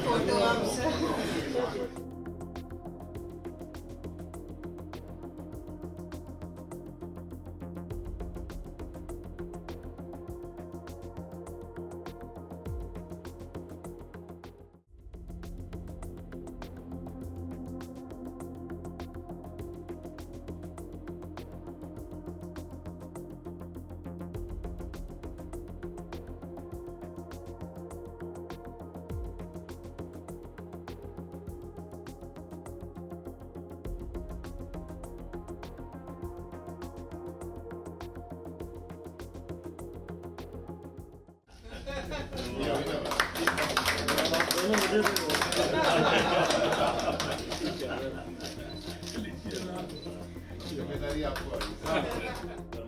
Photo आपसे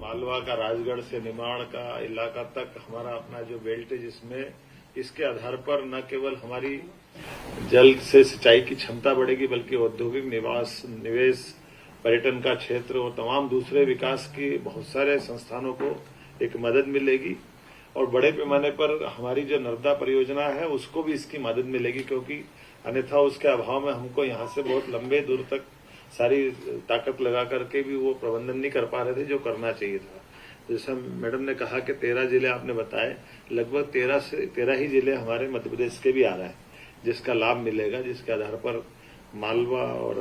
मालवा का राजगढ़ से निमाड़ का इलाका तक हमारा अपना जो बेल्ट है, जिसमें इसके आधार पर न केवल हमारी जल से सिंचाई की क्षमता बढ़ेगी, बल्कि औद्योगिक निवेश, पर्यटन का क्षेत्र और तमाम दूसरे विकास की बहुत सारे संस्थानों को एक मदद मिलेगी। और बड़े पैमाने पर हमारी जो नर्मदा परियोजना है उसको भी इसकी मदद मिलेगी, क्योंकि अन्यथा उसके अभाव में हमको यहाँ से बहुत लंबे दूर तक सारी ताकत लगा करके भी वो प्रबंधन नहीं कर पा रहे थे जो करना चाहिए था। जैसा मैडम ने कहा कि 13 जिले आपने बताए, लगभग 13 ही जिले हमारे मध्य प्रदेश के भी आ रहा है, जिसका लाभ मिलेगा, जिसके आधार पर मालवा और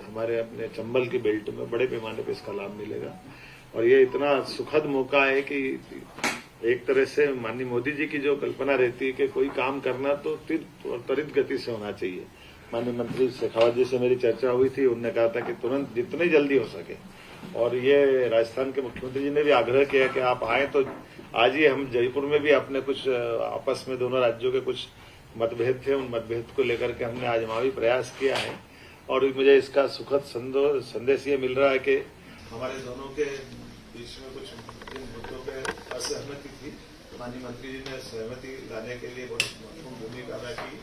हमारे अपने चंबल के बेल्ट में बड़े पैमाने पर इसका लाभ मिलेगा। और ये इतना सुखद मौका है कि एक तरह से माननीय मोदी जी की जो कल्पना रहती है कि कोई काम करना तो त्वरित गति से होना चाहिए। माननीय मंत्री शेखावत जी से मेरी चर्चा हुई थी, उन्होंने कहा था कि तुरंत जितनी जल्दी हो सके, और ये राजस्थान के मुख्यमंत्री जी ने भी आग्रह किया कि आप आए तो आज ही हम जयपुर में भी अपने कुछ आपस में दोनों राज्यों के कुछ मतभेद थे, उन मतभेद को लेकर के हमने आजमावी प्रयास किया है। और मुझे इसका सुखद संदेश ये मिल रहा है कि हमारे दोनों के बीच में कुछ इन मुद्दों पर असहमति थी, माननीय मंत्री जी ने सहमति लाने के लिए बहुत महत्वपूर्ण भूमिका अदा की,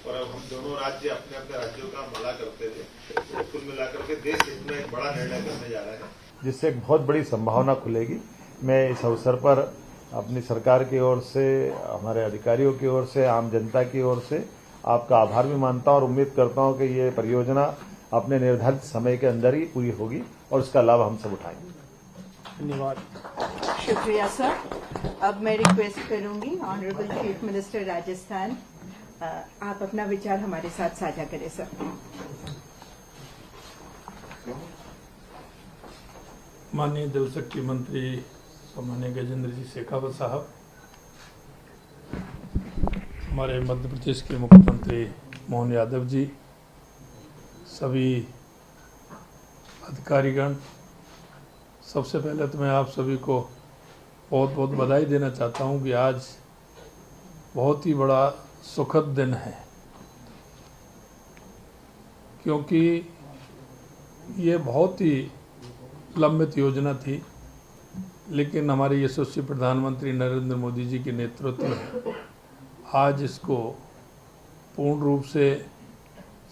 और अब हम दोनों राज्य अपने अपने राज्यों का भला करते थे, तो कुल मिलाकर के देश हित में एक बड़ा निर्णय करने जा रहा है, जिससे एक बहुत बड़ी संभावना खुलेगी। मैं इस अवसर पर अपनी सरकार की ओर से, हमारे अधिकारियों की ओर से, आम जनता की ओर से आपका आभार भी मानता हूं और उम्मीद करता हूं कि ये परियोजना अपने निर्धारित समय के अंदर ही पूरी होगी और उसका लाभ हम सब उठाएंगे। धन्यवाद। शुक्रिया सर। अब मैं रिक्वेस्ट करूंगी ऑनरेबल चीफ मिनिस्टर राजस्थान, आप अपना विचार हमारे साथ साझा करें सर। माननीय जल शक्ति मंत्री सम्माननीय गजेंद्र जी शेखावत साहब, हमारे मध्य प्रदेश के मुख्यमंत्री मोहन यादव जी, सभी अधिकारीगण, सबसे पहले तो मैं आप सभी को बहुत बहुत बधाई देना चाहता हूं कि आज बहुत ही बड़ा सुखद दिन है, क्योंकि ये बहुत ही लंबित योजना थी, लेकिन हमारे यशस्वी प्रधानमंत्री नरेंद्र मोदी जी के नेतृत्व में आज इसको पूर्ण रूप से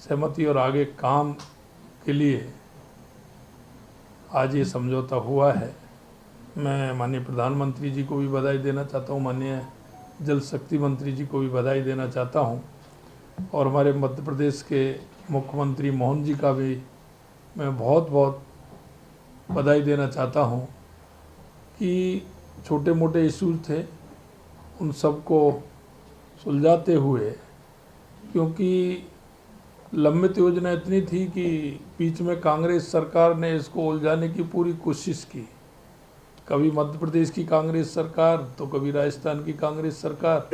सहमति और आगे काम के लिए आज ये समझौता हुआ है। मैं माननीय प्रधानमंत्री जी को भी बधाई देना चाहता हूँ, माननीय जल शक्ति मंत्री जी को भी बधाई देना चाहता हूँ, और हमारे मध्य प्रदेश के मुख्यमंत्री मोहन जी का भी मैं बहुत बहुत बधाई देना चाहता हूँ कि छोटे मोटे इश्यूज थे उन सबको सुलझाते हुए, क्योंकि लंबित योजना इतनी थी कि बीच में कांग्रेस सरकार ने इसको उलझाने की पूरी कोशिश की, कभी मध्य प्रदेश की कांग्रेस सरकार तो कभी राजस्थान की कांग्रेस सरकार,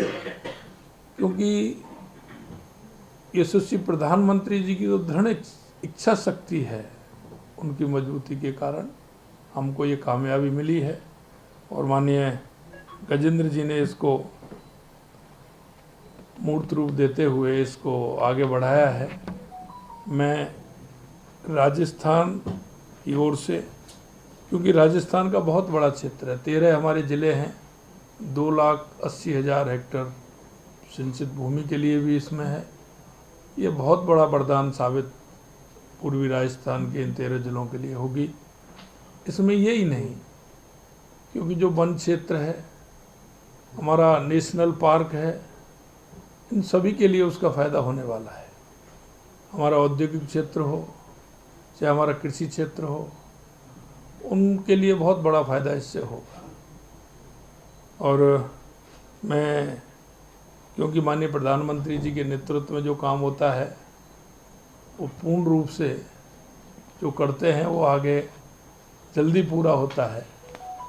क्योंकि यशस्वी प्रधानमंत्री जी की जो दृढ़ इच्छा शक्ति है, उनकी मजबूती के कारण हमको ये कामयाबी मिली है, और माननीय गजेंद्र जी ने इसको मूर्त रूप देते हुए इसको आगे बढ़ाया है। मैं राजस्थान की ओर से, क्योंकि राजस्थान का बहुत बड़ा क्षेत्र है, 13 हमारे ज़िले हैं, 2,80,000 हेक्टेयर सिंचित भूमि के लिए भी इसमें है। ये बहुत बड़ा वरदान साबित पूर्वी राजस्थान के इन 13 जिलों के लिए होगी। इसमें यही नहीं, क्योंकि जो वन क्षेत्र है, हमारा नेशनल पार्क है, इन सभी के लिए उसका फायदा होने वाला है। हमारा औद्योगिक क्षेत्र हो, चाहे हमारा कृषि क्षेत्र हो, उनके लिए बहुत बड़ा फायदा इससे होगा। और मैं, क्योंकि माननीय प्रधानमंत्री जी के नेतृत्व में जो काम होता है वो पूर्ण रूप से जो करते हैं वो आगे जल्दी पूरा होता है।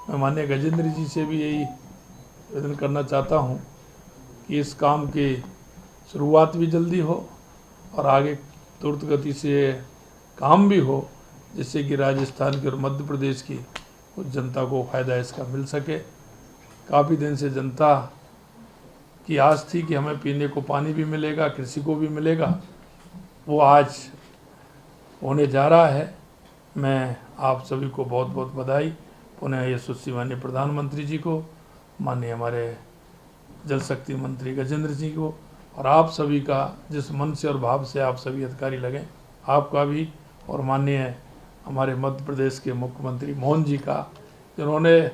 मैं माननीय गजेंद्र जी से भी यही निवेदन करना चाहता हूँ कि इस काम की शुरुआत भी जल्दी हो और आगे तुरंत गति से काम भी हो, जिससे कि राजस्थान की और मध्य प्रदेश की उस जनता को फ़ायदा इसका मिल सके। काफ़ी दिन से जनता की आस थी कि हमें पीने को पानी भी मिलेगा, कृषि को भी मिलेगा, वो आज होने जा रहा है। मैं आप सभी को बहुत बहुत बधाई, पुनः यशस्वी माननीय प्रधानमंत्री जी को, माननीय हमारे जल शक्ति मंत्री गजेंद्र जी को, और आप सभी का जिस मन से और भाव से आप सभी अधिकारी लगे, आपका भी, और माननीय हमारे मध्य प्रदेश के मुख्यमंत्री मोहन जी का, जिन्होंने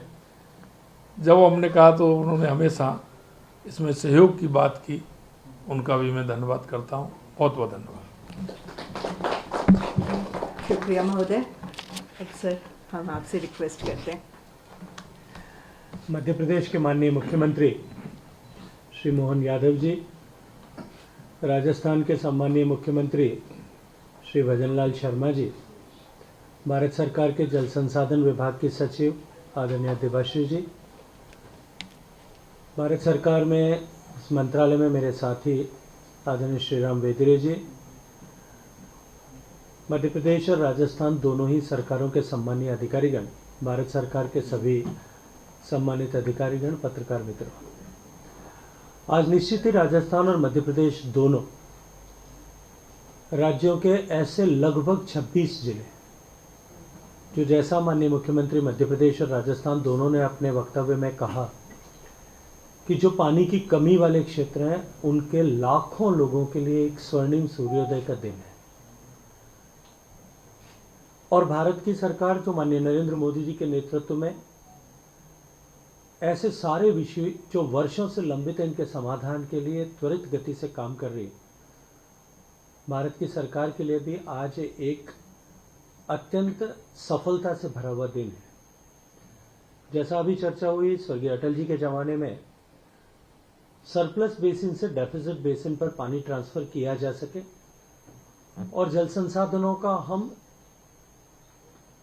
जब हमने कहा तो उन्होंने हमेशा इसमें सहयोग की बात की, उनका भी मैं धन्यवाद करता हूँ। बहुत बहुत धन्यवाद। शुक्रिया महोदय। सर, हम आपसे रिक्वेस्ट करते हैं। मध्य प्रदेश के माननीय मुख्यमंत्री श्री मोहन यादव जी, राजस्थान के सम्मानीय मुख्यमंत्री श्री भजनलाल शर्मा जी, भारत सरकार के जल संसाधन विभाग के सचिव आदरणीय देवाश्री जी, भारत सरकार में इस मंत्रालय में मेरे साथी आदरणीय श्री राम वेदिरे जी, मध्य प्रदेश और राजस्थान दोनों ही सरकारों के सम्मानीय अधिकारीगण, भारत सरकार के सभी सम्मानित अधिकारीगण, पत्रकार मित्रों, आज निश्चित ही राजस्थान और मध्य प्रदेश दोनों राज्यों के ऐसे लगभग 26 जिले, जो जैसा माननीय मुख्यमंत्री मध्य प्रदेश और राजस्थान दोनों ने अपने वक्तव्य में कहा कि जो पानी की कमी वाले क्षेत्र हैं, उनके लाखों लोगों के लिए एक स्वर्णिम सूर्योदय का दिन है। और भारत की सरकार जो माननीय नरेंद्र मोदी जी के नेतृत्व में ऐसे सारे विषय जो वर्षों से लंबित हैं, इनके समाधान के लिए त्वरित गति से काम कर रही है, भारत की सरकार के लिए भी आज एक अत्यंत सफलता से भरा हुआ दिन है। जैसा अभी चर्चा हुई, स्वर्गीय अटल जी के जमाने में सरप्लस बेसिन से डेफिसिट बेसिन पर पानी ट्रांसफर किया जा सके और जल संसाधनों का हम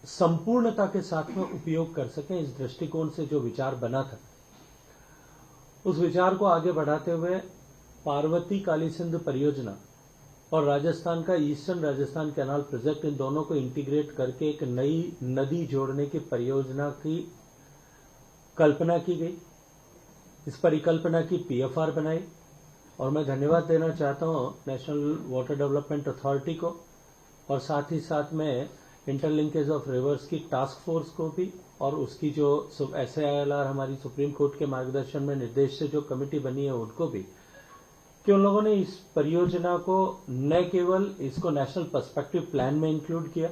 संपूर्णता के साथ में उपयोग कर सकें, इस दृष्टिकोण से जो विचार बना था, उस विचार को आगे बढ़ाते हुए पार्वती काली सिंधु परियोजना और राजस्थान का ईस्टर्न राजस्थान कैनाल प्रोजेक्ट, इन दोनों को इंटीग्रेट करके एक नई नदी जोड़ने की परियोजना की कल्पना की गई। इस परिकल्पना की पीएफआर बनाई और मैं धन्यवाद देना चाहता हूं नेशनल वाटर डेवलपमेंट अथॉरिटी को, और साथ ही साथ में इंटरलिंकेज ऑफ रिवर्स की टास्क फोर्स को भी, और उसकी जो SAILR हमारी सुप्रीम कोर्ट के मार्गदर्शन में निर्देश से जो कमेटी बनी है उनको भी, कि उन लोगों ने इस परियोजना को न केवल इसको नेशनल पर्सपेक्टिव प्लान में इंक्लूड किया,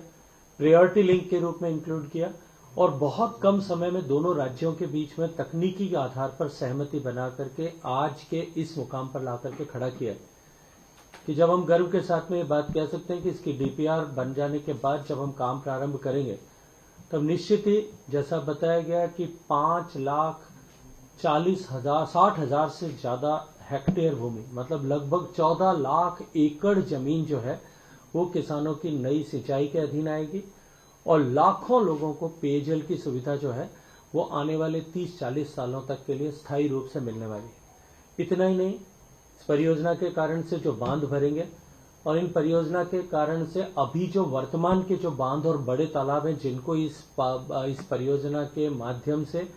प्रायोरिटी लिंक के रूप में इंक्लूड किया, और बहुत कम समय में दोनों राज्यों के बीच में तकनीकी के आधार पर सहमति बना करके आज के इस मुकाम पर ला करके खड़ा किया, कि जब हम गर्व के साथ में ये बात कह सकते हैं कि इसकी DPR बन जाने के बाद जब हम काम प्रारंभ करेंगे, तब निश्चित ही जैसा बताया गया कि 5,40,000 से ज्यादा हेक्टेयर भूमि, मतलब लगभग 14 लाख एकड़ जमीन जो है वो किसानों की नई सिंचाई के अधीन आएगी, और लाखों लोगों को पेयजल की सुविधा जो है वो आने वाले 30-40 सालों तक के लिए स्थायी रूप से मिलने वाली है। इतना ही नहीं, इस परियोजना के कारण से जो बांध भरेंगे, और इन परियोजना के कारण से अभी जो वर्तमान के जो बांध और बड़े तालाब हैं जिनको इस परियोजना के माध्यम से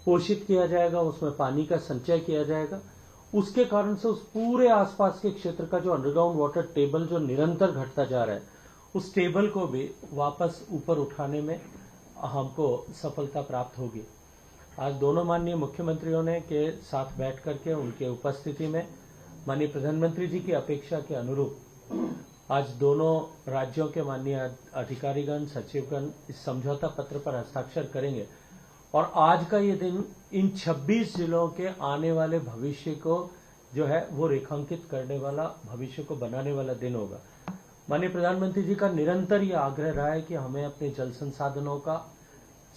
पोषित किया जाएगा, उसमें पानी का संचय किया जाएगा, उसके कारण से उस पूरे आसपास के क्षेत्र का जो अंडरग्राउंड वाटर टेबल जो निरंतर घटता जा रहा है, उस टेबल को भी वापस ऊपर उठाने में हमको सफलता प्राप्त होगी। आज दोनों माननीय मुख्यमंत्रियों ने के साथ बैठ करके उनके उपस्थिति में माननीय प्रधानमंत्री जी की अपेक्षा के अनुरूप आज दोनों राज्यों के माननीय अधिकारीगण सचिवगण इस समझौता पत्र पर हस्ताक्षर करेंगे और आज का ये दिन इन 26 जिलों के आने वाले भविष्य को जो है वो रेखांकित करने वाला, भविष्य को बनाने वाला दिन होगा। माननीय प्रधानमंत्री जी का निरंतर ये आग्रह रहा है कि हमें अपने जल संसाधनों का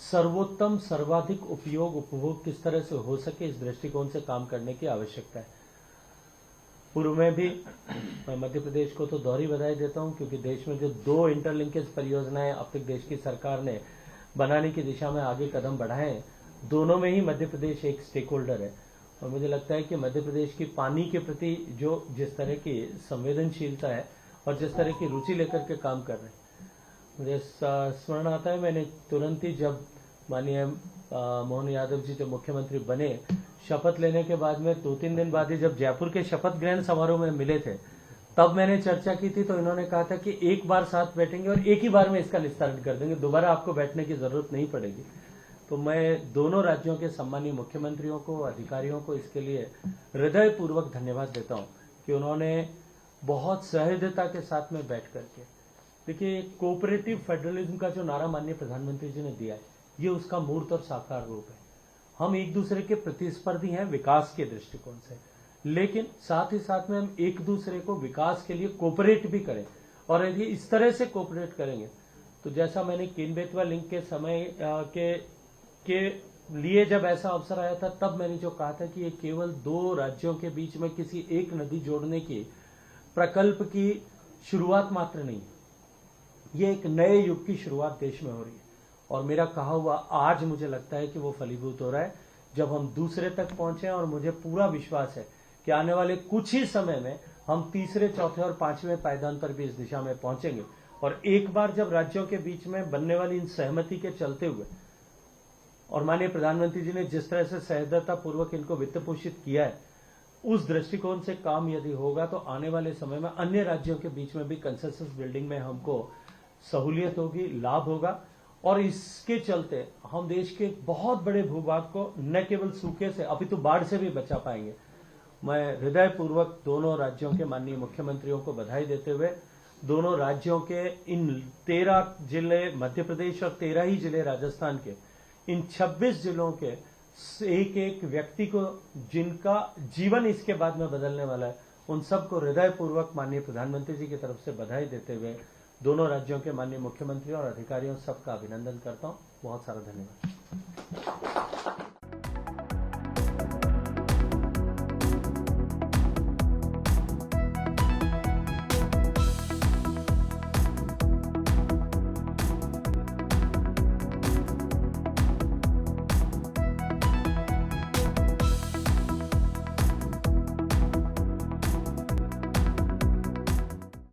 सर्वोत्तम सर्वाधिक उपभोग किस तरह से हो सके, इस दृष्टिकोण से काम करने की आवश्यकता है। पूर्व में भी मैं मध्य प्रदेश को तो दोहरी बधाई देता हूं क्योंकि देश में जो 2 इंटरलिंकेज परियोजनाएं अब तक देश की सरकार ने बनाने की दिशा में आगे कदम बढ़ाए हैं, दोनों में ही मध्य प्रदेश एक स्टेक होल्डर है। और मुझे लगता है कि मध्य प्रदेश की पानी के प्रति जो जिस तरह की संवेदनशीलता है और जिस तरह की रुचि लेकर के काम कर रहे हैं, मुझे स्मरण आता है मैंने तुरंत ही जब माननीय मोहन यादव जी जब मुख्यमंत्री बने, शपथ लेने के बाद में 2-3 दिन बाद ही जब जयपुर के शपथ ग्रहण समारोह में मिले थे, तब मैंने चर्चा की थी। तो इन्होंने कहा था कि एक बार साथ बैठेंगे और एक ही बार में इसका निस्तारण कर देंगे, दोबारा आपको बैठने की जरूरत नहीं पड़ेगी। तो मैं दोनों राज्यों के सम्मानीय मुख्यमंत्रियों को, अधिकारियों को इसके लिए हृदयपूर्वक धन्यवाद देता हूं कि उन्होंने बहुत सहृदयता के साथ में बैठ करके, देखिए कोऑपरेटिव फेडरलिज्म का जो नारा माननीय प्रधानमंत्री जी ने दिया है, ये उसका मूर्त और साकार रूप है। हम एक दूसरे के प्रतिस्पर्धी हैं विकास के दृष्टिकोण से, लेकिन साथ ही साथ में हम एक दूसरे को विकास के लिए कोऑपरेट भी करें। और यदि इस तरह से कोऑपरेट करेंगे तो जैसा मैंने केन बेतवा लिंक के समय के लिए जब ऐसा अवसर आया था, तब मैंने जो कहा था कि ये केवल 2 राज्यों के बीच में किसी एक नदी जोड़ने की प्रकल्प की शुरुआत मात्र नहीं, ये एक नए युग की शुरुआत देश में हो रही है। और मेरा कहा हुआ आज मुझे लगता है कि वो फलीभूत हो रहा है जब हम दूसरे तक पहुंचे। और मुझे पूरा विश्वास है कि आने वाले कुछ ही समय में हम तीसरे, चौथे और 5वें पायदान पर भी इस दिशा में पहुंचेंगे। और एक बार जब राज्यों के बीच में बनने वाली इन सहमति के चलते हुए और माननीय प्रधानमंत्री जी ने जिस तरह से सहृदयता पूर्वक इनको वित्त पोषित किया है, उस दृष्टिकोण से काम यदि होगा तो आने वाले समय में अन्य राज्यों के बीच में भी कंसेंसस बिल्डिंग में हमको सहूलियत होगी, लाभ होगा। और इसके चलते हम देश के बहुत बड़े भूभाग को न केवल सूखे से अपितु बाढ़ से भी बचा पाएंगे। मैं हृदयपूर्वक दोनों राज्यों के माननीय मुख्यमंत्रियों को बधाई देते हुए दोनों राज्यों के इन 13 जिले मध्य प्रदेश और 13 ही जिले राजस्थान के इन 26 जिलों के एक एक व्यक्ति को जिनका जीवन इसके बाद में बदलने वाला है, उन सबको हृदयपूर्वक माननीय प्रधानमंत्री जी की तरफ से बधाई देते हुए दोनों राज्यों के माननीय मुख्यमंत्रियों और अधिकारियों सबका अभिनंदन करता हूं। बहुत सारा धन्यवाद।